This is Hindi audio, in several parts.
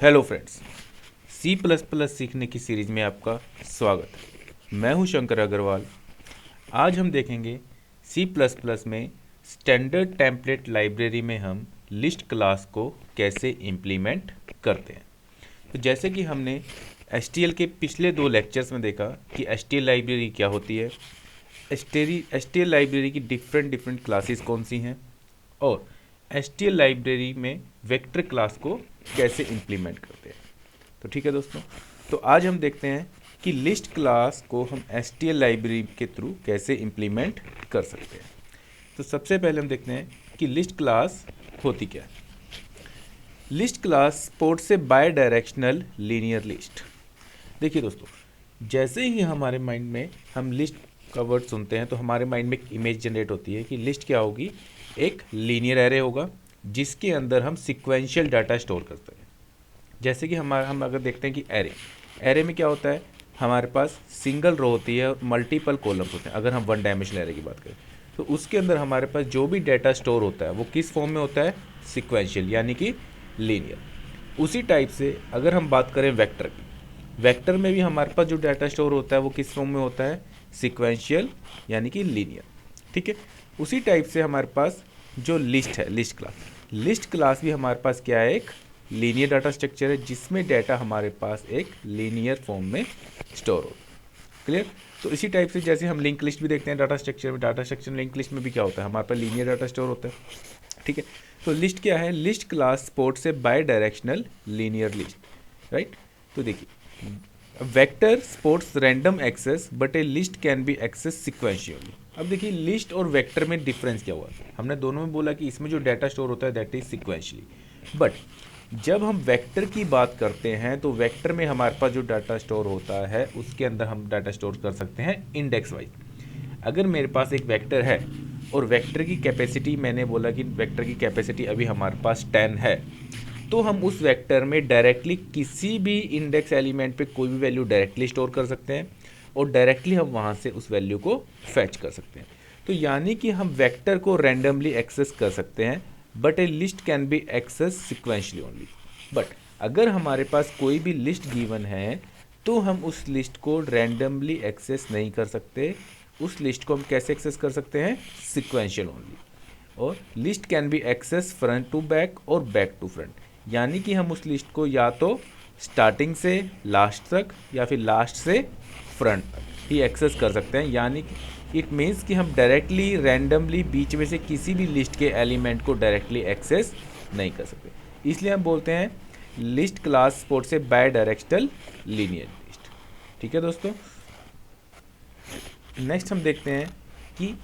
Hello friends, C plus plus सीखने की सीरीज में आपका स्वागत है। मैं हूं शंकर अग्रवाल। आज हम देखेंगे सी प्लस प्लस में स्टैंडर्ड टेम्पलेट लाइब्रेरी में हम लिस्ट क्लास को कैसे इम्प्लीमेंट करते हैं। तो जैसे कि हमने एसटीएल के पिछले 2 लेक्चर्स में देखा कि एसटीएल लाइब्रेरी क्या होती है, एसटीएल लाइब्रेरी की डिफरेंट डिफरेंट क्लासेस कौन सी हैं और एसटीएल लाइब्रेरी में वेक्टर क्लास को कैसे इम्प्लीमेंट करते हैं। तो ठीक है दोस्तों, तो आज हम देखते हैं कि लिस्ट क्लास को हम एसटीएल लाइब्रेरी के थ्रू कैसे इम्प्लीमेंट कर सकते हैं। तो सबसे पहले हम देखते हैं कि लिस्ट क्लास होती क्या है। लिस्ट क्लास सपोर्ट से बाय डायरेक्शनल लीनियर लिस्ट। देखिए दोस्तों, जैसे ही हमारे माइंड में हम लिस्ट का वर्ड सुनते हैं तो हमारे माइंड में एक इमेज जनरेट होती है कि लिस्ट क्या होगी, एक लीनियर एरे होगा जिसके अंदर हम सिक्वेंशियल डाटा स्टोर करते हैं। जैसे कि हम अगर देखते हैं कि एरे में क्या होता है, हमारे पास सिंगल रो होती है और मल्टीपल कॉलम्स होते हैं। अगर हम वन डायमेंशनल एरे की बात करें तो उसके अंदर हमारे पास जो भी डाटा स्टोर होता है वो किस फॉर्म में होता है, सिक्वेंशियल यानी कि लीनियर। उसी टाइप से अगर हम बात करें वेक्टर की, वेक्टर में भी हमारे पास जो डाटा स्टोर होता है वो किस फॉर्म में होता है, सिक्वेंशियल यानी कि लीनियर। ठीक है, उसी टाइप से हमारे पास जो लिस्ट है, लिस्ट क्लास भी हमारे पास क्या है, एक लीनियर डाटा स्ट्रक्चर है जिसमें डाटा हमारे पास एक लीनियर फॉर्म में स्टोर हो। क्लियर। तो इसी टाइप से जैसे हम लिंक लिस्ट भी देखते हैं डाटा स्ट्रक्चर में, डाटा स्ट्रक्चर लिंक लिस्ट में भी क्या होता है, हमारे पास लीनियर डाटा स्टोर होता है। ठीक है, तो लिस्ट क्या है, लिस्ट क्लास सपोर्ट से bidirectional linear list, right. तो देखिए, vector supports random access but a list can be access sequentially. अब देखिए लिस्ट और वेक्टर में डिफरेंस क्या हुआ। हमने दोनों में बोला कि इसमें जो डाटा स्टोर होता है दैट इज सिक्वेंशियली, बट जब हम वेक्टर की बात करते हैं तो वेक्टर में हमारे पास जो डाटा स्टोर होता है उसके अंदर हम डाटा स्टोर कर सकते हैं इंडेक्स वाइज। अगर मेरे पास एक वेक्टर है और वेक्टर की कैपेसिटी, मैंने बोला कि वेक्टर की कैपेसिटी अभी हमारे पास 10 है, तो हम उस वेक्टर में डायरेक्टली किसी भी इंडेक्स एलिमेंट पे कोई भी वैल्यू डायरेक्टली स्टोर कर सकते हैं और डायरेक्टली हम वहाँ से उस वैल्यू को फैच कर सकते हैं। तो यानी कि हम वेक्टर को रैंडमली एक्सेस कर सकते हैं but a list can be access sequentially only. But अगर हमारे पास कोई भी लिस्ट गिवन है तो हम उस लिस्ट को रैंडमली एक्सेस नहीं कर सकते, उस लिस्ट को हम कैसे एक्सेस कर सकते हैं, सिक्वेंशियल ओनली। और list can be access front to back और बैक टू फ्रंट, यानी कि हम उस लिस्ट को या तो स्टार्टिंग से लास्ट तक या फिर लास्ट से फ्रंट तक ही एक्सेस कर सकते हैं। यानी कि इट मीन्स कि हम डायरेक्टली रैंडमली बीच में से किसी भी लिस्ट के एलिमेंट को डायरेक्टली एक्सेस नहीं कर सकते। इसलिए हम बोलते हैं लिस्ट क्लास सपोर्ट से बाय डायरेक्शनल लीनियर लिस्ट। ठीक है दोस्तों, नेक्स्ट हम देखते हैं कि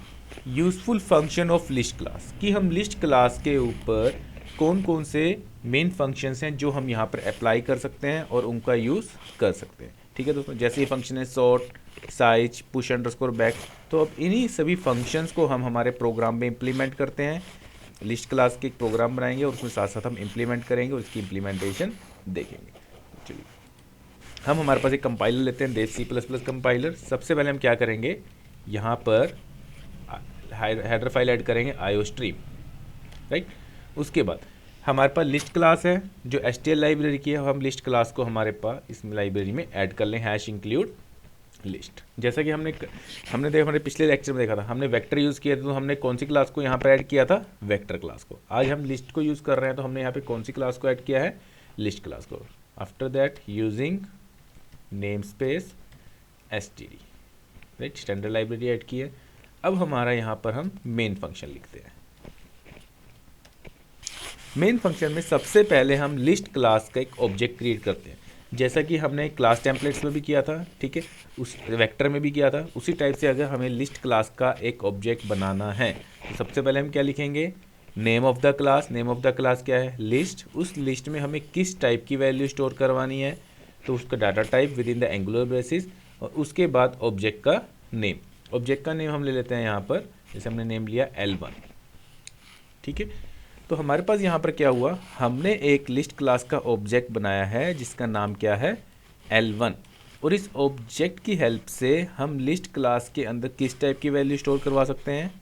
useful function of list class, कि हम लिस्ट क्लास के ऊपर कौन कौन से मेन फंक्शंस हैं जो हम यहाँ पर अप्लाई कर सकते हैं और उनका यूज़ कर सकते हैं। ठीक है दोस्तों, जैसे ये फंक्शन है sort, size, push underscore back, तो अब इन्हीं सभी फंक्शंस को हम हमारे प्रोग्राम में इम्प्लीमेंट करते हैं। लिस्ट क्लास के एक प्रोग्राम बनाएंगे और उसमें साथ साथ हम इम्प्लीमेंट करेंगे और उसकी इम्प्लीमेंटेशन देखेंगे। चलिए, हम हमारे पास एक कंपाइलर लेते हैं, देव C++ कंपाइलर। सबसे पहले हम क्या करेंगे, यहाँ पर हेडर फाइल ऐड करेंगे IOStream, राइट। उसके बाद हमारे पास लिस्ट क्लास है जो STL लाइब्रेरी की है, हम लिस्ट क्लास को हमारे पास इस लाइब्रेरी में ऐड कर लें, #include लिस्ट। जैसा कि हमने देखा, हमारे पिछले लेक्चर में देखा था, हमने वेक्टर यूज़ किया था तो हमने कौन सी क्लास को यहाँ पर ऐड किया था, वेक्टर क्लास को। आज हम लिस्ट को यूज़ कर रहे हैं तो हमने यहाँ पे कौन सी क्लास को ऐड किया है, लिस्ट क्लास को। After that using name space std, right, standard library add की है। अब हमारा यहाँ पर हम मेन फंक्शन लिखते हैं। मेन फंक्शन में सबसे पहले हम लिस्ट क्लास का एक ऑब्जेक्ट क्रिएट करते हैं, जैसा कि हमने क्लास टेम्पलेट्स में भी किया था, ठीक है, उस वेक्टर में भी किया था। उसी टाइप से अगर हमें लिस्ट क्लास का एक ऑब्जेक्ट बनाना है तो सबसे पहले हम क्या लिखेंगे, name of the class. Name of the class क्या है, लिस्ट। उस लिस्ट में हमें किस टाइप की वैल्यू स्टोर करवानी है तो उसका data type with in the angular braces, और उसके बाद ऑब्जेक्ट का नेम। ऑब्जेक्ट का नेम हम ले लेते हैं यहाँ पर, जैसे हमने नेम लिया L1, ठीक है। तो हमारे पास यहाँ पर क्या हुआ, हमने एक लिस्ट क्लास का ऑब्जेक्ट बनाया है जिसका नाम क्या है, L1, और इस ऑब्जेक्ट की हेल्प से हम लिस्ट क्लास के अंदर किस टाइप की वैल्यू स्टोर करवा सकते हैं,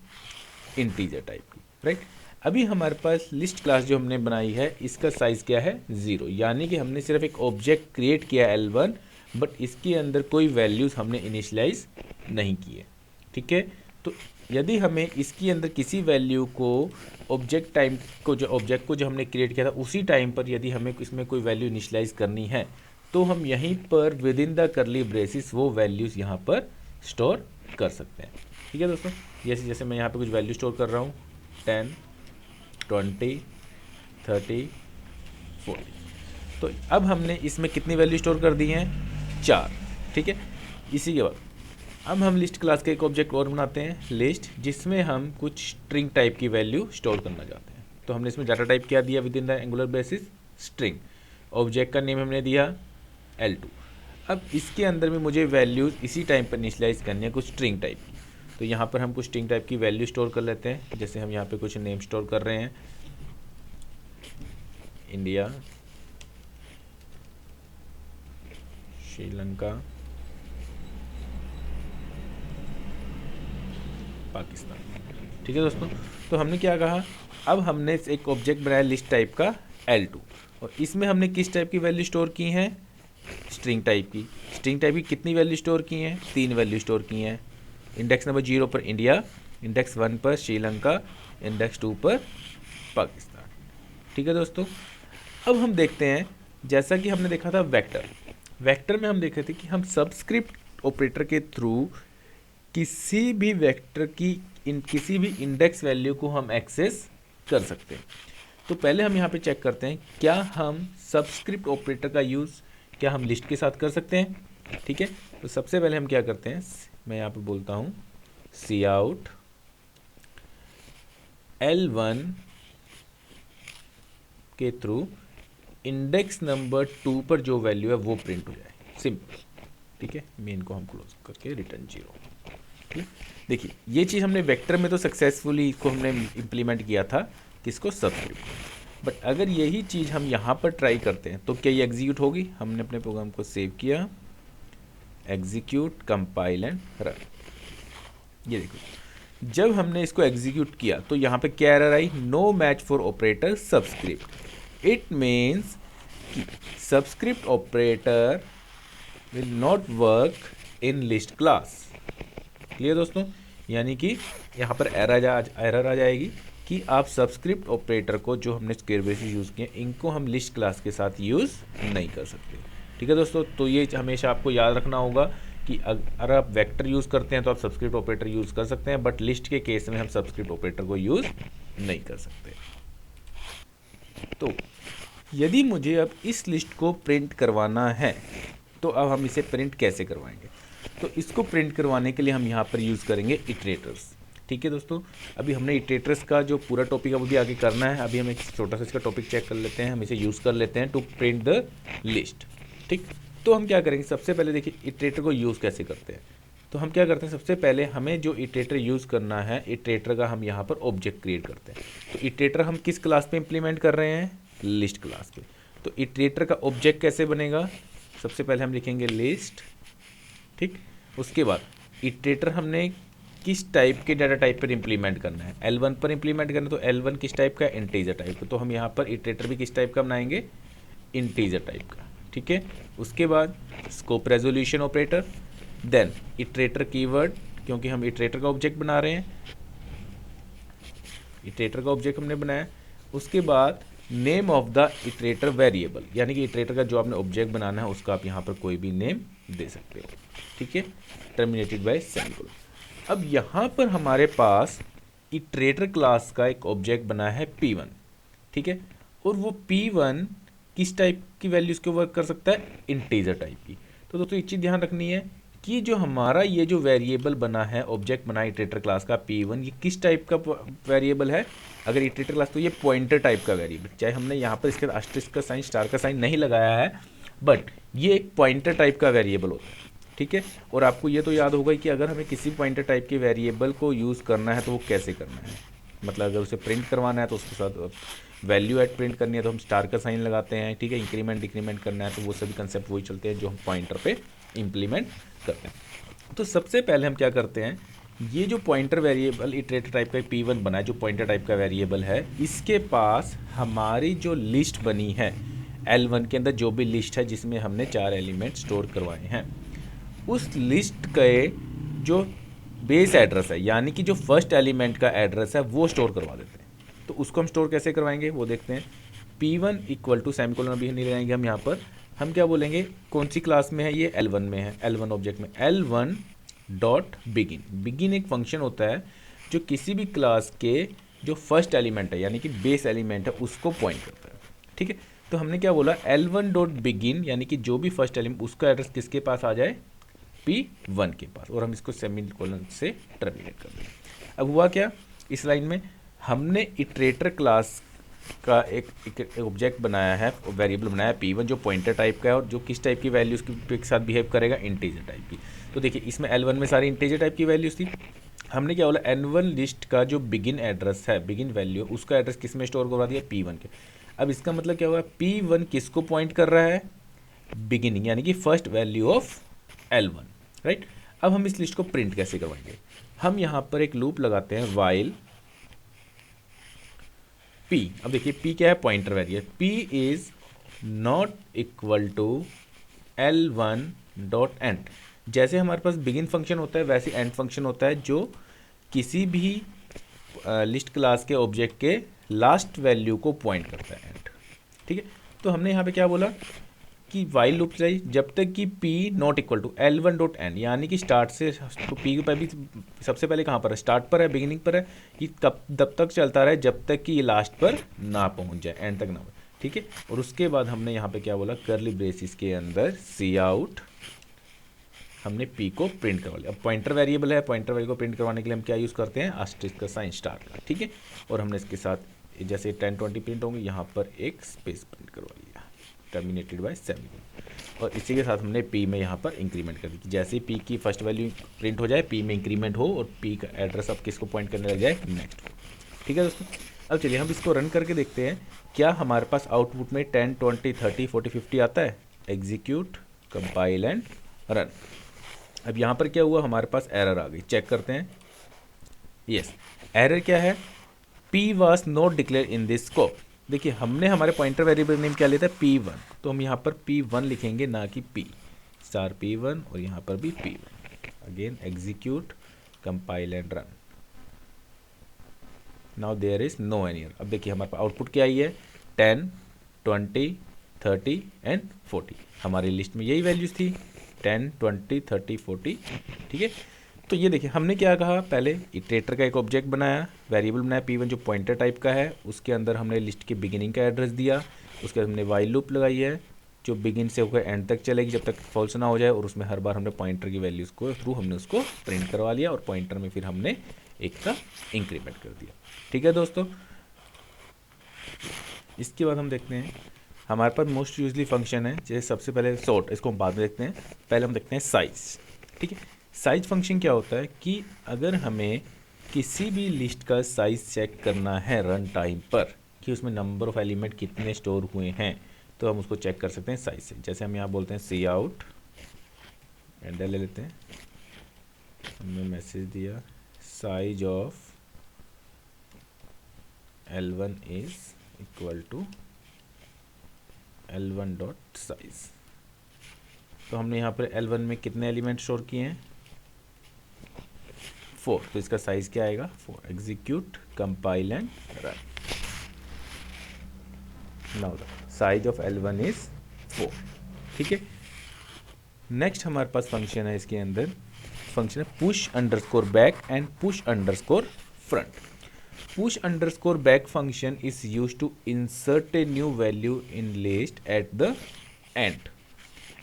इंटीजर टाइप की, राइट। अभी हमारे पास लिस्ट क्लास जो हमने बनाई है इसका साइज़ क्या है 0, यानी कि हमने सिर्फ एक ऑब्जेक्ट क्रिएट किया L1, बट इसके अंदर कोई वैल्यूज़ हमने इनिशियलाइज नहीं किए। ठीक है, तो यदि हमें इसके अंदर किसी वैल्यू को ऑब्जेक्ट टाइम को जो हमने क्रिएट किया था उसी टाइम पर यदि हमें इसमें कोई वैल्यू इनिशियलाइज करनी है तो हम यहीं पर विद इन द करली ब्रेसिस वो वैल्यूज़ यहाँ पर स्टोर कर सकते हैं। ठीक है दोस्तों, जैसे जैसे मैं यहाँ पे कुछ वैल्यू स्टोर कर रहा हूँ 10, 20, 30, 40। तो अब हमने इसमें कितनी वैल्यू स्टोर कर दी हैं 4। ठीक है, इसी के बाद अब हम लिस्ट क्लास का एक ऑब्जेक्ट और बनाते हैं लिस्ट, जिसमें हम कुछ स्ट्रिंग टाइप की वैल्यू स्टोर करना चाहते हैं। तो हमने इसमें डाटा टाइप क्या दिया with in the angular basis string, object का नेम हमने दिया L2। अब इसके अंदर में मुझे वैल्यूज़ इसी टाइम पर इनिशियलाइज करनी है कुछ स्ट्रिंग टाइप की। तो यहाँ पर हम कुछ स्ट्रिंग टाइप की वैल्यू स्टोर कर लेते हैं, जैसे हम यहाँ पे कुछ नेम स्टोर कर रहे हैं इंडिया, श्रीलंका, पाकिस्तान। ठीक है दोस्तों, तो हमने क्या कहा, अब हमने एक ऑब्जेक्ट बनाया लिस्ट टाइप का L2 और इसमें हमने किस टाइप की वैल्यू स्टोर की हैं स्ट्रिंग टाइप की। स्ट्रिंग टाइप की कितनी वैल्यू स्टोर की हैं 3 वैल्यू स्टोर की हैं। इंडेक्स नंबर 0 पर इंडिया, इंडेक्स 1 पर श्रीलंका, इंडेक्स 2 पर पाकिस्तान। ठीक है दोस्तों, अब हम देखते हैं जैसा कि हमने देखा था वेक्टर में हम देखे थे कि हम सबस्क्रिप्ट ऑपरेटर के थ्रू किसी भी वेक्टर की किसी भी इंडेक्स वैल्यू को हम एक्सेस कर सकते हैं। तो पहले हम यहाँ पे चेक करते हैं क्या हम सबस्क्रिप्ट ऑपरेटर का यूज़ क्या हम लिस्ट के साथ कर सकते हैं। ठीक है, तो सबसे पहले हम क्या करते हैं, मैं यहाँ पे बोलता हूँ सी आउट L1 के थ्रू इंडेक्स नंबर 2 पर जो वैल्यू है वो प्रिंट हो जाए, सिंपल। ठीक है, मेन को हम क्लोज करके रिटर्न 0। ठीक, देखिए ये चीज़ हमने वेक्टर में तो सक्सेसफुली इसको हमने इम्प्लीमेंट किया था, किसको सबस्क्रिप्ट। बट अगर यही चीज़ हम यहाँ पर ट्राई करते हैं तो क्या ये एग्जीक्यूट होगी। हमने अपने प्रोग्राम को सेव किया, एग्जीक्यूट, कंपाइल एंड रन। ये देखो जब हमने इसको एग्जीक्यूट किया तो यहाँ पे क्या एरर आई, no match for operator subscript. It means कि subscript operator will not work in list class. Clear दोस्तों, यानी कि यहाँ पर एरर आ जाएगी कि आप सबस्क्रिप्ट ऑपरेटर को जो हमने स्क्वायर ब्रेसेस यूज़ किए इनको हम लिस्ट क्लास के साथ यूज़ नहीं कर सकते। ठीक है दोस्तों, तो ये हमेशा आपको याद रखना होगा कि अगर आप वेक्टर यूज़ करते हैं तो आप सबस्क्रिप्ट ऑपरेटर यूज़ कर सकते हैं, बट लिस्ट के केस में हम सबस्क्रिप्ट ऑपरेटर को यूज़ नहीं कर सकते। तो यदि मुझे अब इस लिस्ट को प्रिंट करवाना है तो अब हम इसे प्रिंट कैसे करवाएंगे। तो इसको प्रिंट करवाने के लिए हम यहाँ पर यूज़ करेंगे इटरेटर्स। ठीक है दोस्तों, अभी हमने इटरेटर्स का जो पूरा टॉपिक है वो भी आगे करना है। अभी हम एक छोटा सा इसका टॉपिक चेक कर लेते हैं, हम इसे यूज़ कर लेते हैं टू प्रिंट द लिस्ट। ठीक, तो हम क्या करेंगे, सबसे पहले देखिए इटरेटर को यूज़ कैसे करते हैं। तो हम क्या करते हैं, सबसे पहले हमें जो इटरेटर यूज़ करना है, इटरेटर का हम यहाँ पर ऑब्जेक्ट क्रिएट करते हैं। तो इटरेटर हम किस क्लास पे इम्प्लीमेंट कर रहे हैं, लिस्ट क्लास पे। तो इटरेटर का ऑब्जेक्ट कैसे बनेगा, सबसे पहले हम लिखेंगे लिस्ट। ठीक, उसके बाद इटरेटर हमने किस टाइप के डाटा टाइप पर इम्प्लीमेंट करना है, L1 पर इम्प्लीमेंट करना है। तो L1 किस टाइप का, इंटीजर टाइप का। तो हम यहाँ पर इटरेटर भी किस टाइप का बनाएंगे, इंटीजर टाइप का। ठीक है, उसके बाद scope resolution operator, then iterator keyword, क्योंकि हम इटरेटर का ऑब्जेक्ट बना रहे हैं, इटरेटर का ऑब्जेक्ट हमने बनाया। उसके बाद name of the iterator variable, यानी कि इटरेटर का जो आपने ऑब्जेक्ट बनाना है उसका आप यहाँ पर कोई भी नेम दे सकते हो। ठीक है, टर्मिनेटेड बाय सेमीकोलन। अब यहाँ पर हमारे पास इटरेटर क्लास का एक ऑब्जेक्ट बना है P1। ठीक है, और वो P1 किस टाइप की वैल्यूज को वर्क कर सकता है, इंटीजर टाइप की। तो दोस्तों एक चीज़ ध्यान रखनी है कि जो हमारा ये जो वेरिएबल बना है, ऑब्जेक्ट बना है इटरेटर क्लास का P1, ये किस टाइप का वेरिएबल है। अगर इटरेटर क्लास तो ये पॉइंटर टाइप का वेरिएबल, चाहे हमने यहाँ पर इसके एस्टेरिस्क का साइन, स्टार का साइन नहीं लगाया है, बट ये एक पॉइंटर टाइप का वेरिएबल होता है। ठीक है, और आपको ये तो याद होगा कि अगर हमें किसी पॉइंटर टाइप के वेरिएबल को यूज़ करना है तो वो कैसे करना है, मतलब अगर उसे प्रिंट करवाना है तो उसके साथ वैल्यू ऐड प्रिंट करनी है तो हम स्टार का साइन लगाते हैं। ठीक है, इंक्रीमेंट डिक्रीमेंट करना है तो वो सभी कंसेप्ट वही चलते हैं जो हम पॉइंटर पे इम्प्लीमेंट करते हैं। तो सबसे पहले हम क्या करते हैं, ये जो पॉइंटर वेरिएबल इटरेटर टाइप का P1 बना है, जो पॉइंटर टाइप का वेरिएबल है, इसके पास हमारी जो लिस्ट बनी है L1 के अंदर, जो भी लिस्ट है जिसमें हमने 4 एलिमेंट स्टोर करवाए हैं, उस लिस्ट के जो बेस एड्रेस है, यानी कि जो फर्स्ट एलिमेंट का एड्रेस है, वो स्टोर करवा देते हैं। तो उसको हम स्टोर कैसे करवाएंगे वो देखते हैं। P1 इक्वल टू सेमीकोलन अभी नहीं लगाएंगे हम यहाँ पर, हम क्या बोलेंगे, कौन सी क्लास में है ये, L1 में है, L1 ऑब्जेक्ट में, L1 डॉट बिगिन। बिगिन एक फंक्शन होता है जो किसी भी क्लास के जो फर्स्ट एलिमेंट है, यानी कि बेस एलिमेंट है, उसको पॉइंट करता है। ठीक है, तो हमने क्या बोला, L1 डॉट बिगिन, यानी कि जो भी फर्स्ट एलिमेंट, उसका एड्रेस किसके पास आ जाए, P1 के पास, और हम इसको सेमीकोलन से टर्मिनेट कर दें। अब हुआ क्या, इस लाइन में हमने इटरेटर क्लास का एक ऑब्जेक्ट बनाया है, वेरिएबल बनाया है P1, जो पॉइंटर टाइप का है और जो किस टाइप की वैल्यूज़ के साथ बिहेव करेगा, इंटीजर टाइप की। तो देखिए इसमें L1 में सारी इंटीजर टाइप की वैल्यूज़ थी। हमने क्या बोला, N1 लिस्ट का जो बिगिन एड्रेस है, बिगिन वैल्यू, उसका एड्रेस किस में स्टोर करवा दिया, P1 के। अब इसका मतलब क्या हुआ, P1 किसको पॉइंट कर रहा है, बिगिनिंग, यानी कि first value of L1, right. अब हम इस लिस्ट को प्रिंट कैसे करवाएंगे, हम यहाँ पर एक लूप लगाते हैं, वाइल P। अब देखिए P क्या है, pointer variable, P is not equal to L1 dot end. जैसे हमारे पास बिगिन फंक्शन होता है, वैसे एंड फंक्शन होता है, जो किसी भी लिस्ट क्लास के ऑब्जेक्ट के लास्ट वैल्यू को पॉइंट करता है, एंड। ठीक है, तो हमने यहाँ पे क्या बोला कि वाइल लूप चलाई जब तक कि P not equal to L1 dot end, यानी कि स्टार्ट से, तो P पर भी सबसे पहले कहाँ पर है, स्टार्ट पर है, बिगिनिंग पर है, कि तब तक चलता रहे जब तक कि ये लास्ट पर ना पहुँच जाए, एंड तक ना पहुँचे। ठीक है, और उसके बाद हमने यहाँ पे क्या बोला, कर्ली ब्रेसिस के अंदर सी आउट, हमने P को प्रिंट करवा लिया। अब पॉइंटर वेरिएबल है, पॉइंटर वेरिएबल को प्रिंट करवाने के लिए हम क्या यूज़ करते हैं, आस्टेरिस्क का साइन, स्टार का। ठीक है, और हमने इसके साथ जैसे 10 20 प्रिंट होंगे, यहाँ पर एक स्पेस प्रिंट करवा लिया, टर्मिनेटेड बाय सेमीकोलन। और इसी के साथ हमने P में यहाँ पर इंक्रीमेंट कर दी कि जैसे ही P की फर्स्ट वैल्यू प्रिंट हो जाए, P में इंक्रीमेंट हो और P का एड्रेस अब किसको पॉइंट करने लग जाए, नेक्स्ट को। ठीक है दोस्तों, अब चलिए हम इसको रन करके देखते हैं, क्या हमारे पास आउटपुट में 10 20 30 40 50 आता है। Execute, compile and run. अब यहाँ पर क्या हुआ, हमारे पास एरर आ गई, चेक करते हैं। यस, एरर क्या है, P was not declare in this scope. देखिए हमने हमारे पॉइंटर वेरिएबल नेम क्या लेता है, P1, तो हम यहाँ पर P1 लिखेंगे, ना कि P स्टार P1, और यहाँ पर भी P1। Again execute, compile and run. Now there is no any error. अब देखिए हमारे पास आउटपुट क्या आई है, 10 20 30 एंड 40। हमारी लिस्ट में यही वैल्यूज थी, 10 20 30 40। ठीक है, तो ये देखिए हमने क्या कहा, पहले इटरेटर का एक ऑब्जेक्ट बनाया, वेरिएबल बनाया P1 जो पॉइंटर टाइप का है, उसके अंदर हमने लिस्ट के बिगिनिंग का एड्रेस दिया, उसके बाद हमने वाइल लूप लगाई है जो बिगिन से होकर एंड तक चलेगी जब तक फॉल्स ना हो जाए, और उसमें हर बार हमने पॉइंटर की वैल्यूज़ को थ्रू हमने उसको प्रिंट करवा लिया, और पॉइंटर में फिर हमने एक का इंक्रीमेंट कर दिया। ठीक है दोस्तों, इसके बाद हम देखते हैं हमारे पास मोस्ट यूजली फंक्शन है, जैसे सबसे पहले सॉर्ट, इसको हम बाद में देखते हैं, पहले हम देखते हैं साइज। ठीक है, साइज फंक्शन क्या होता है कि अगर हमें किसी भी लिस्ट का साइज चेक करना है रन टाइम पर, कि उसमें नंबर ऑफ एलिमेंट कितने स्टोर हुए हैं, तो हम उसको चेक कर सकते हैं साइज से। जैसे हम यहाँ बोलते हैं सी आउट, एंटर ले लेते हैं, हमने मैसेज दिया size of L1 is equal to L1 dot size. तो हमने यहाँ पर L1 में कितने एलिमेंट स्टोर किए हैं, 4, तो इसका साइज क्या आएगा, 4। Execute, compile and run. Now the size of L1 is 4। ठीक है, नेक्स्ट हमारे पास फंक्शन है, इसके अंदर फंक्शन है push underscore back and push underscore front. Push underscore back function is used to insert a new value in list at the end,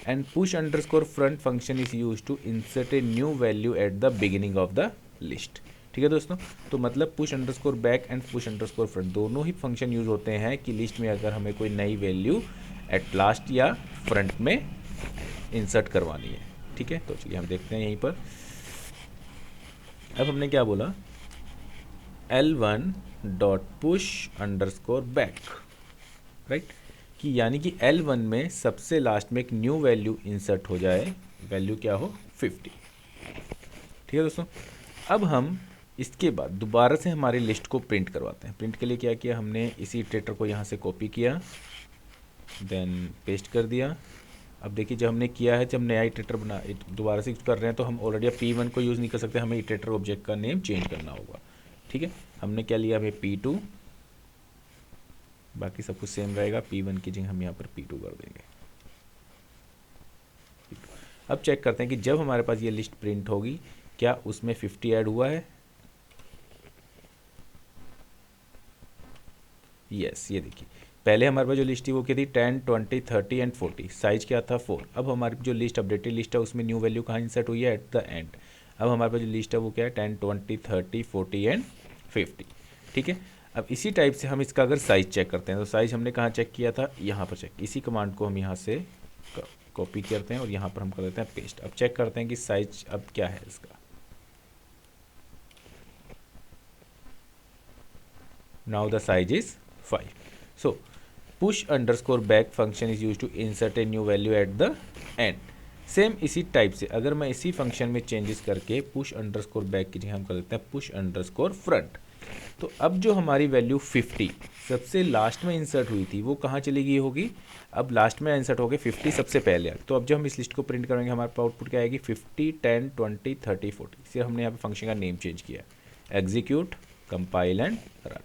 and push underscore front function is used to insert a new value at the beginning of the list। ठीक है दोस्तों, तो मतलब push underscore back and push underscore front दोनों ही फंक्शन यूज होते हैं कि लिस्ट में अगर हमें कोई नई वैल्यू एट लास्ट या फ्रंट में इंसर्ट करवानी है। ठीक है, तो चलिए हम देखते हैं यहीं पर। अब हमने क्या बोला, L1 dot push underscore back, right, कि यानी कि L1 में सबसे लास्ट में एक न्यू वैल्यू इंसर्ट हो जाए, वैल्यू क्या हो, 50। ठीक है दोस्तों, अब हम इसके बाद दोबारा से हमारी लिस्ट को प्रिंट करवाते हैं। प्रिंट के लिए क्या किया हमने, इसी इटरेटर को यहाँ से कॉपी किया, देन पेस्ट कर दिया। अब देखिए जब हमने किया है, जब नया इटरेटर बना दोबारा से कर रहे हैं तो हम ऑलरेडी P1 को यूज़ नहीं कर सकते, हमें इटरेटर ऑब्जेक्ट का नेम चेंज करना होगा। ठीक है, हमने क्या लिया, हमें P2, बाकी सब कुछ सेम रहेगा, P1 की जगह हम यहाँ पर P2 कर देंगे। अब चेक करते हैं कि जब हमारे पास ये लिस्ट प्रिंट होगी क्या उसमें 50 ऐड हुआ है। यस, ये देखिए पहले हमारे पास जो लिस्ट थी वो क्या थी, 10, 20, 30 एंड 40, साइज क्या था 4। अब हमारी जो लिस्ट अपडेटेड लिस्ट है उसमें न्यू वैल्यू कहाँ इंसर्ट हुई है, एट द एंड। अब हमारे पास जो लिस्ट है वो क्या है, 10, 20, 30, 40 एंड 50। ठीक है, अब इसी टाइप से हम इसका अगर साइज चेक करते हैं तो साइज हमने कहाँ चेक किया था, यहाँ पर चेक। इसी कमांड को हम यहाँ से कॉपी करते हैं और यहाँ पर हम कर देते हैं पेस्ट। अब चेक करते हैं कि साइज अब क्या है इसका। Now the size is 5। So push underscore back function is used to insert a new value at the end। Same इसी टाइप से अगर मैं इसी फंक्शन में चेंजेस करके push underscore back की जगह हम कर देते हैं push underscore front, तो अब जो हमारी वैल्यू 50 सबसे लास्ट में इंसर्ट हुई थी वो कहाँ चली गई होगी, अब लास्ट में इंसर्ट हो गई 50 सबसे पहले। तो अब जब हम इस लिस्ट को प्रिंट करेंगे हमारे पास आउटपुट क्या आएगी, 50, 10, 20, 30, 40। सिर्फ हमने यहाँ पे फंक्शन का नेम चेंज किया, एग्जीक्यूट, कंपाइल एंड रन।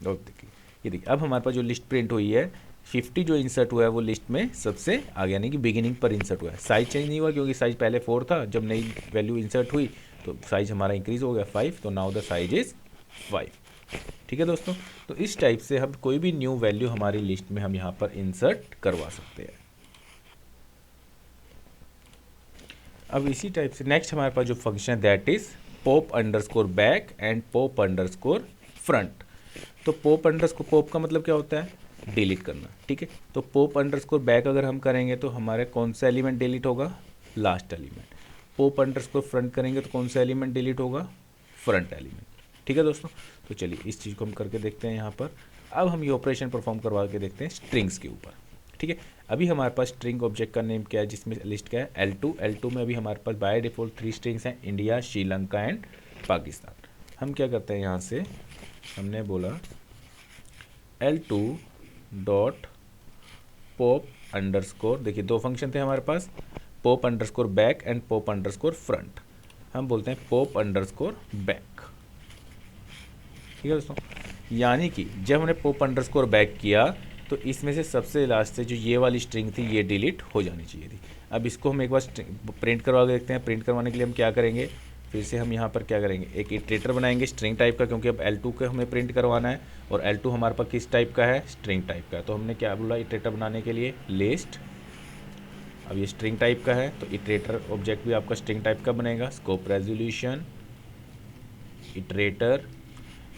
देखिए ये देखिए अब हमारे पास जो लिस्ट प्रिंट हुई है 50 जो इंसर्ट हुआ है वो लिस्ट में सबसे आगे यानी कि बिगिनिंग पर इंसर्ट हुआ है। साइज चेंज नहीं हुआ क्योंकि साइज पहले 4 था, जब नई वैल्यू इंसर्ट हुई तो साइज हमारा इंक्रीज हो गया 5, तो नाउ द साइज इज 5। ठीक है दोस्तों, तो इस टाइप से हम कोई भी न्यू वैल्यू हमारी लिस्ट में हम यहाँ पर इंसर्ट करवा सकते हैं। अब इसी टाइप से नेक्स्ट हमारे पास जो फंक्शन है that is pop underscore back and pop underscore front. तो पॉप का मतलब क्या होता है, डिलीट करना। ठीक है, तो पॉप अंडरस्कोर बैक अगर हम करेंगे तो हमारे कौन सा एलिमेंट डिलीट होगा, last element. Pop underscore front करेंगे तो कौन सा एलिमेंट डिलीट होगा, फ्रंट एलिमेंट। ठीक है दोस्तों, तो चलिए इस चीज़ को हम करके देखते हैं यहाँ पर। अब हम ये ऑपरेशन परफॉर्म करवा के देखते हैं स्ट्रिंग्स के ऊपर। ठीक है, अभी हमारे पास स्ट्रिंग ऑब्जेक्ट का नेम क्या है जिसमें लिस्ट क्या है, L2 में अभी हमारे पास बाय डिफ़ॉल्ट 3 स्ट्रिंग्स हैं, इंडिया, श्रीलंका एंड पाकिस्तान। हम क्या करते हैं यहाँ से, हमने बोला L2 डॉट पॉप अंडरस्कोर, देखिए 2 फंक्शन थे हमारे पास, pop underscore back and pop underscore front. हम बोलते हैं पॉप अंडरस्कोर बैक। ठीक है दोस्तों, यानी कि जब हमने पॉप अंडरस्कोर बैक किया तो इसमें से सबसे लास्ट से जो ये वाली स्ट्रिंग थी ये डिलीट हो जानी चाहिए थी। अब इसको हम एक बार प्रिंट करवा के देखते हैं। प्रिंट करवाने के लिए हम क्या करेंगे, फिर से हम यहाँ पर क्या करेंगे, एक इटरेटर बनाएंगे स्ट्रिंग टाइप का, क्योंकि अब L2 का हमें प्रिंट करवाना है और L2 हमारे पास किस टाइप का है, स्ट्रिंग टाइप का है। तो हमने क्या बोला इटरेटर बनाने के लिए, लिस्ट। अब ये स्ट्रिंग टाइप का है तो इटरेटर ऑब्जेक्ट भी आपका स्ट्रिंग टाइप का बनेगा। Scope resolution, iterator,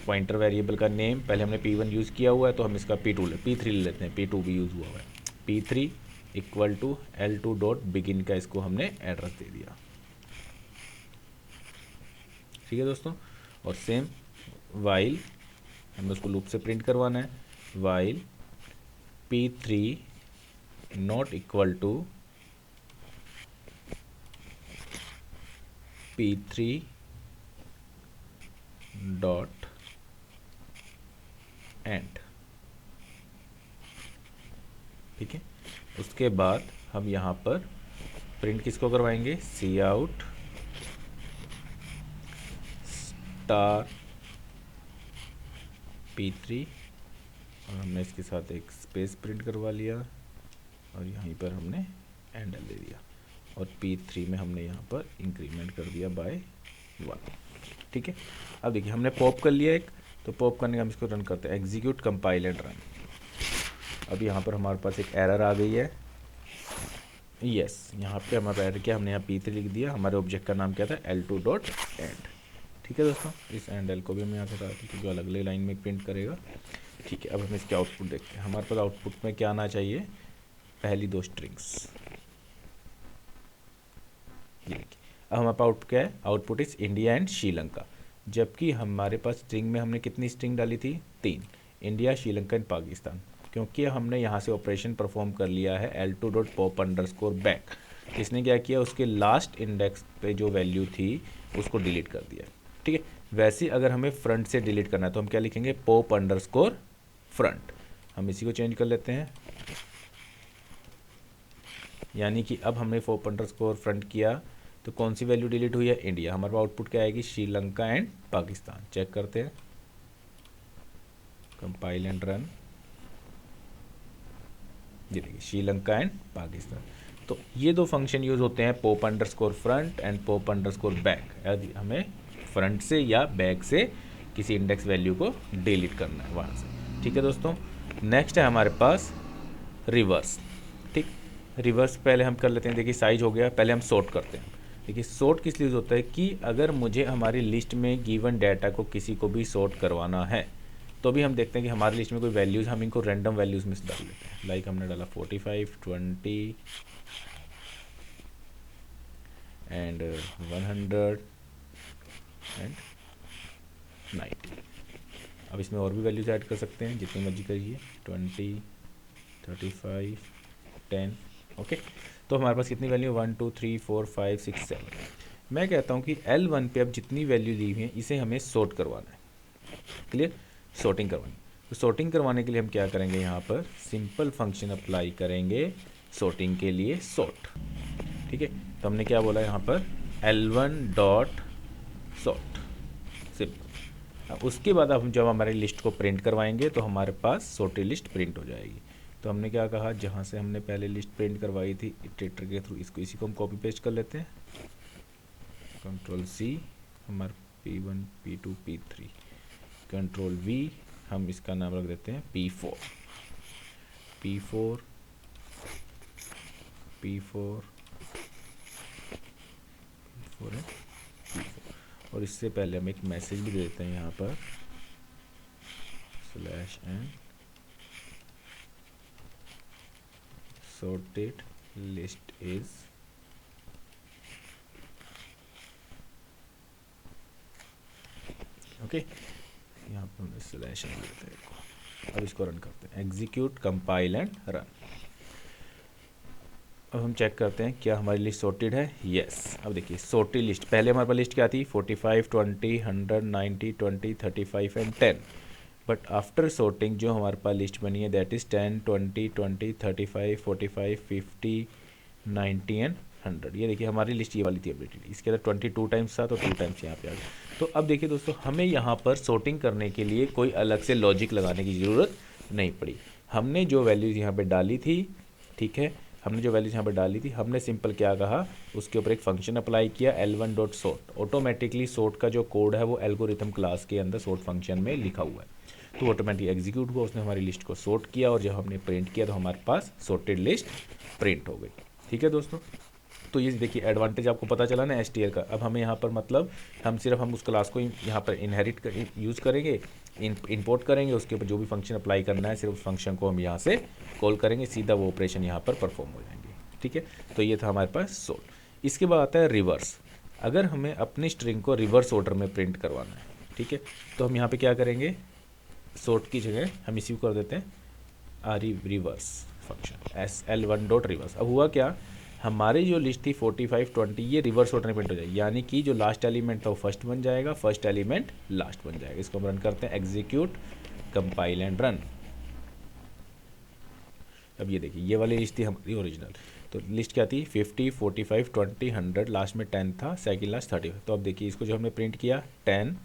pointer variable का नेम, पहले हमने P1 यूज़ किया हुआ है तो हम इसका P3 ले लेते हैं, P2 भी यूज़ हुआ है। P3 equal to L2 dot begin का इसको हमने एड्रेस दे दिया। ठीक है दोस्तों, और सेम वाइल हमें उसको लूप से प्रिंट करवाना है, while P3 not equal to P3 dot end. ठीक है, उसके बाद हम यहाँ पर प्रिंट किसको करवाएंगे, सी आउट स्टार P3, और हमने इसके साथ एक स्पेस प्रिंट करवा लिया और यहीं पर हमने एंडल दे दिया और P3 में हमने यहाँ पर इंक्रीमेंट कर दिया बाय 1। ठीक है, अब देखिए हमने पॉप कर लिया एक, तो पॉप करने का हम इसको रन करते हैं, एग्जीक्यूट, कंपाइल एंड रन। अब यहाँ पर हमारे पास एक एरर आ गई है। यस, यहाँ पे हमारा एरर क्या, हमने यहाँ P3 लिख दिया, हमारे ऑब्जेक्ट का नाम क्या था, L2 डॉट एंड। ठीक है दोस्तों, इस एंड एल को भी हम यहाँ हटा देते हैं जो अलग अलग लाइन में प्रिंट करेगा। ठीक है, अब हम इसके आउटपुट देखते हैं। हमारे पास आउटपुट में क्या आना चाहिए, पहली 2 स्ट्रिंग्स। ये देखिए अब हमारे पास आउटपुट क्या है, output is India and Sri Lanka, जबकि हमारे पास स्ट्रिंग में हमने कितनी स्ट्रिंग डाली थी, 3, इंडिया, श्रीलंका एंड पाकिस्तान। क्योंकि हमने यहाँ से ऑपरेशन परफॉर्म कर लिया है L2 dot pop underscore back, इसने क्या किया, उसके लास्ट इंडेक्स पे जो वैल्यू थी उसको डिलीट कर दिया। ठीक है, वैसे अगर हमें फ्रंट से डिलीट करना है तो हम क्या लिखेंगे, पॉप अंडरस्कोर फ्रंट। हम इसी को चेंज कर लेते हैं, यानी कि अब हमने पॉप अंडरस्कोर फ्रंट किया तो कौन सी वैल्यू डिलीट हुई है, इंडिया। हमारे पास आउटपुट क्या आएगी, श्रीलंका एंड पाकिस्तान। चेक करते हैं, कंपाइल एंड रन। ये देखिए, श्रीलंका एंड पाकिस्तान। तो ये दो फंक्शन यूज़ होते हैं, pop underscore front end pop underscore back, यदि हमें फ्रंट से या बैक से किसी इंडेक्स वैल्यू को डिलीट करना है वहाँ से। ठीक है दोस्तों, नेक्स्ट है हमारे पास रिवर्स। ठीक, रिवर्स पहले हम कर लेते हैं। देखिए साइज हो गया, पहले हम सॉर्ट करते हैं। देखिए सॉर्ट किस लिए होता है कि अगर मुझे हमारी लिस्ट में गिवन डाटा को किसी को भी सॉर्ट करवाना है तो भी हम देखते हैं कि हमारी लिस्ट में कोई वैल्यूज़, हम इनको रैंडम वैल्यूज़ में डाल लेते हैं। लाइक हमने डाला 45, 20 एंड 100 एंड 90। अब इसमें और भी वैल्यूज़ ऐड कर सकते हैं, जितनी मर्जी करिए, 20, 35, 10। ओके, तो हमारे पास कितनी वैल्यू, 1 2 3 4 5 6 7। मैं कहता हूँ कि L1 पे अब जितनी वैल्यू दी हुई है इसे हमें सॉर्ट करवाना है। क्लियर, सॉर्टिंग करवानी। तो सॉर्टिंग करवाने के लिए हम क्या करेंगे, यहाँ पर सिंपल फंक्शन अप्लाई करेंगे सॉर्टिंग के लिए, सॉर्ट। ठीक है, तो हमने क्या बोला यहाँ पर, L1 डॉट सॉर्ट, सिंपल। अब उसके बाद अब जब हमारी लिस्ट को प्रिंट करवाएंगे तो हमारे पास सॉर्टेड लिस्ट प्रिंट हो जाएगी। तो हमने क्या कहा, जहाँ से हमने पहले लिस्ट प्रिंट करवाई थी इटरेटर के थ्रू, इसको इसी को हम कॉपी पेस्ट कर लेते हैं, कंट्रोल C, हमारे P1 P2 P3, control V, हम इसका नाम रख देते हैं P4, P4 P4 P4 है P4। और इससे पहले हम एक मैसेज भी दे देते हैं यहाँ पर, /n sorted list is okay. यहाँ पर हम /n देते हैं। अब इसको रन करते हैं, एग्जीक्यूट, कंपाइल एंड रन। अब हम चेक करते हैं क्या हमारी लिस्ट सॉर्टेड है, यस। अब देखिए सॉर्टेड लिस्ट, पहले हमारे पास लिस्ट क्या थी, 45, 20, 100, 90, 20, 35 एंड 10। बट आफ्टर सॉर्टिंग जो हमारे पास लिस्ट बनी है दैट इज़ 10, 20, 20, 35, 45, 50, 90 एंड 100। ये देखिए हमारी लिस्ट ये वाली थी अपडेटेड, इसके अंदर 22 टाइम्स था तो 2 टाइम्स यहाँ पे आ गया। तो अब देखिए दोस्तों, हमें यहाँ पर सॉर्टिंग करने के लिए कोई अलग से लॉजिक लगाने की ज़रूरत नहीं पड़ी। हमने जो वैल्यूज़ यहाँ पर डाली थी, ठीक है, हमने जो वैल्यूज यहाँ पर डाली थी, हमने सिंपल क्या कहा, उसके ऊपर एक फंक्शन अप्लाई किया, L1 dot sort. Automatically sort का जो कोड है वो एल्गोरिथम क्लास के अंदर सॉर्ट फंक्शन में लिखा हुआ है, तो ऑटोमेटिक एग्जीक्यूट हुआ, उसने हमारी लिस्ट को सॉर्ट किया और जब हमने प्रिंट किया तो हमारे पास सॉर्टेड लिस्ट प्रिंट हो गई। ठीक है दोस्तों, तो ये देखिए एडवांटेज आपको पता चला ना STL का। अब हमें यहाँ पर मतलब हम उस क्लास को यहाँ पर इनहेरिट कर यूज़ करेंगे, इंपोर्ट करेंगे, उसके ऊपर जो भी फंक्शन अप्लाई करना है सिर्फ उस फंक्शन को हम यहाँ से कॉल करेंगे, सीधा वो ऑपरेशन यहाँ पर परफॉर्म हो जाएंगे। ठीक है, तो ये था हमारे पास सॉर्ट। इसके बाद आता है रिवर्स। अगर हमें अपनी स्ट्रिंग को रिवर्स ऑर्डर में प्रिंट करवाना है, ठीक है, तो हम यहाँ पर क्या करेंगे, सॉर्ट की जगह हम इसी को कर देते हैं reverse function, L1 dot reverse. अब हुआ क्या, हमारी जो लिस्ट थी 45, 20 ये रिवर्स ऑर्डर में प्रिंट हो जाएगी, यानी कि जो लास्ट एलिमेंट था वो फर्स्ट बन जाएगा, फर्स्ट एलिमेंट लास्ट बन जाएगा। इसको हम रन करते हैं, एग्जीक्यूट, कंपाइल एंड रन। अब ये देखिए ये वाली लिस्ट थी हमारी ओरिजिनल, तो लिस्ट क्या थी, 50, 45, 20, 100, लास्ट में 10 था, सेकंड लास्ट 35। तो अब देखिए इसको जो हमने प्रिंट किया 10,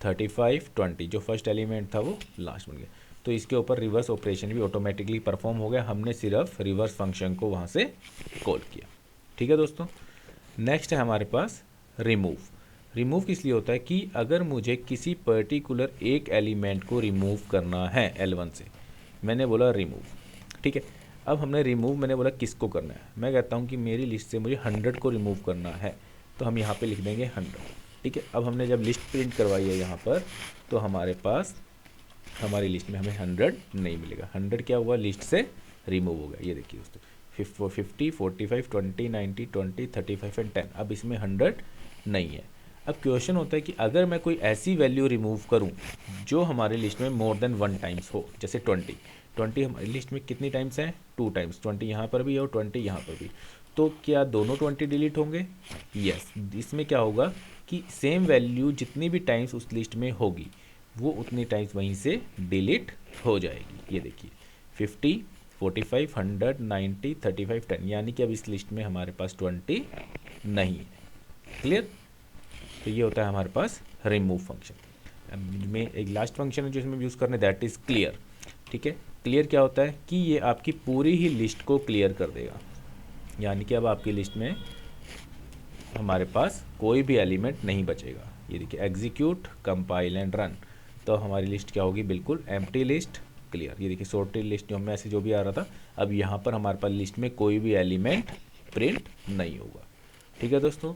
35, 20, जो फर्स्ट एलिमेंट था वो लास्ट बन गया। तो इसके ऊपर रिवर्स ऑपरेशन भी ऑटोमेटिकली परफॉर्म हो गया, हमने सिर्फ रिवर्स फंक्शन को वहाँ से कॉल किया। ठीक है दोस्तों, नेक्स्ट है हमारे पास रिमूव। रिमूव किस लिए होता है कि अगर मुझे किसी पर्टिकुलर एक एलिमेंट को रिमूव करना है L1 से, मैंने बोला रिमूव, ठीक है। अब हमने रिमूव, मैंने बोला किसको करना है, मैं कहता हूँ कि मेरी लिस्ट से मुझे 100 को रिमूव करना है, तो हम यहाँ पे लिख देंगे 100। ठीक है, अब हमने जब लिस्ट प्रिंट करवाई है यहाँ पर, तो हमारे पास हमारी लिस्ट में हमें 100 नहीं मिलेगा। 100 क्या हुआ, लिस्ट से रिमूव हो गया। ये देखिए दोस्तों, 50, 45, 20, 90, 20, 35 एंड 10। अब इसमें 100 नहीं है। अब क्वेश्चन होता है कि अगर मैं कोई ऐसी वैल्यू रिमूव करूं जो हमारे लिस्ट में मोर देन 1 टाइम्स हो, जैसे 20 हमारी लिस्ट में कितनी टाइम्स है, 2 टाइम्स, 20 यहाँ पर भी और 20 यहाँ पर भी, तो क्या दोनों 20 डिलीट होंगे? यस, इसमें क्या होगा कि सेम वैल्यू जितनी भी टाइम्स उस लिस्ट में होगी वो उतनी टाइम्स वहीं से डिलीट हो जाएगी। ये देखिए 50, 45, 100, 90, 35, 10, यानी कि अब इस लिस्ट में हमारे पास 20 नहीं है। क्लियर? तो ये होता है हमारे पास रिमूव फंक्शन। में एक लास्ट फंक्शन है जो इसमें यूज़ करना है, दैट इज़ क्लियर। ठीक है, क्लियर क्या होता है कि ये आपकी पूरी ही लिस्ट को क्लियर कर देगा, यानी कि अब आपकी लिस्ट में हमारे पास कोई भी एलिमेंट नहीं बचेगा। ये देखिए एग्जीक्यूट, कंपाइल एंड रन, तो हमारी लिस्ट क्या होगी? बिल्कुल एम्प्टी लिस्ट, क्लियर। ये देखिए सॉर्टेड लिस्ट जो मैसेज जो भी आ रहा था, अब यहाँ पर हमारे पास लिस्ट में कोई भी एलिमेंट प्रिंट नहीं होगा। ठीक है दोस्तों,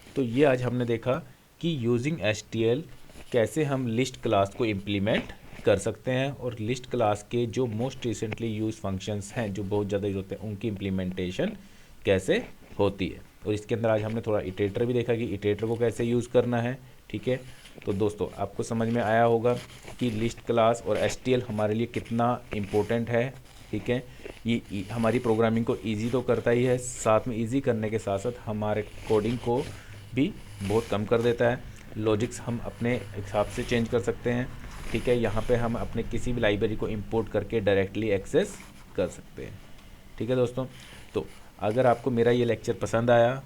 तो ये आज हमने देखा कि यूजिंग एचटीएल कैसे हम लिस्ट क्लास को इम्प्लीमेंट कर सकते हैं और लिस्ट क्लास के जो मोस्ट रिसेंटली यूज फंक्शंस हैं जो बहुत ज़्यादा यूज होते हैं उनकी इम्प्लीमेंटेशन कैसे होती है। और इसके अंदर आज हमने थोड़ा इटरेटर भी देखा कि इटरेटर को कैसे यूज़ करना है। ठीक है, तो दोस्तों आपको समझ में आया होगा कि लिस्ट क्लास और एचटीएल हमारे लिए कितना इम्पोर्टेंट है। ठीक है, ये हमारी प्रोग्रामिंग को ईजी तो करता ही है, साथ में ईजी करने के साथ साथ हमारे कोडिंग को भी बहुत कम कर देता है। लॉजिक्स हम अपने हिसाब से चेंज कर सकते हैं। ठीक है, यहाँ पे हम अपने किसी भी लाइब्रेरी को इंपोर्ट करके डायरेक्टली एक्सेस कर सकते हैं। ठीक है दोस्तों, तो अगर आपको मेरा ये लेक्चर पसंद आया,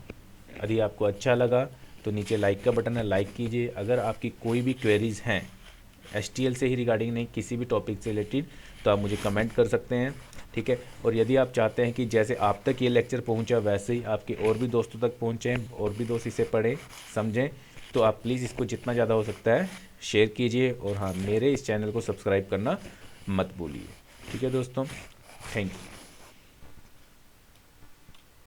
यदि आपको अच्छा लगा तो नीचे लाइक का बटन है, लाइक कीजिए। अगर आपकी कोई भी क्वेरीज़ हैं एचटीएल से ही रिगार्डिंग नहीं किसी भी टॉपिक से रिलेटेड तो आप मुझे कमेंट कर सकते हैं। ठीक है, और यदि आप चाहते हैं कि जैसे आप तक ये लेक्चर पहुंचा वैसे ही आपके और भी दोस्तों तक पहुंचे, और भी दोस्त इसे पढ़ें समझें, तो आप प्लीज़ इसको जितना ज़्यादा हो सकता है शेयर कीजिए। और हाँ, मेरे इस चैनल को सब्सक्राइब करना मत भूलिए। ठीक है दोस्तों, थैंक यू।